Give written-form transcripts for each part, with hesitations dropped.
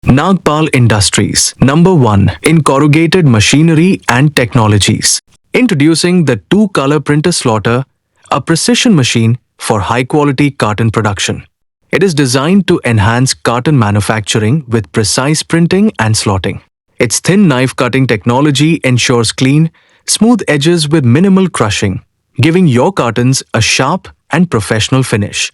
Nagpal Industries, number 1 in corrugated machinery and technologies. Introducing the two-color printer slotter, a precision machine for high-quality carton production. It is designed to enhance carton manufacturing with precise printing and slotting. Its thin knife cutting technology ensures clean, smooth edges with minimal crushing, giving your cartons a sharp and professional finish.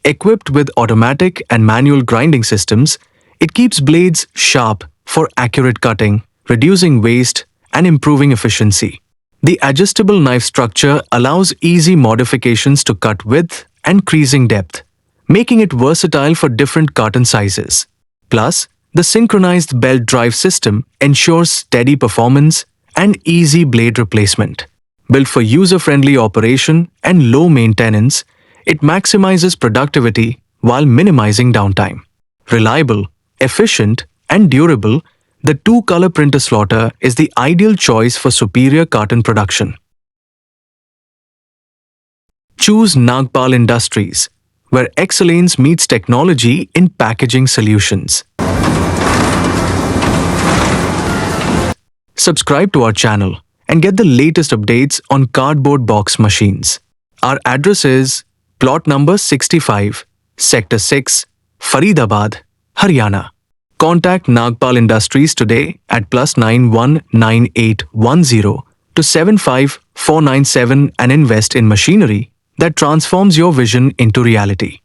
Equipped with automatic and manual grinding systems, it keeps blades sharp for accurate cutting, reducing waste and improving efficiency. The adjustable knife structure allows easy modifications to cut width and creasing depth, making it versatile for different carton sizes. Plus, the synchronized belt drive system ensures steady performance and easy blade replacement. Built for user-friendly operation and low maintenance, it maximizes productivity while minimizing downtime. Reliable, efficient, and durable, the two-color printer slotter is the ideal choice for superior carton production. Choose Nagpal Industries, where excellence meets technology in packaging solutions. Subscribe to our channel and get the latest updates on cardboard box machines. Our address is plot number 65, Sector 6, Faridabad, Haryana. Contact Nagpal Industries today at +919810 to 75497 and invest in machinery that transforms your vision into reality.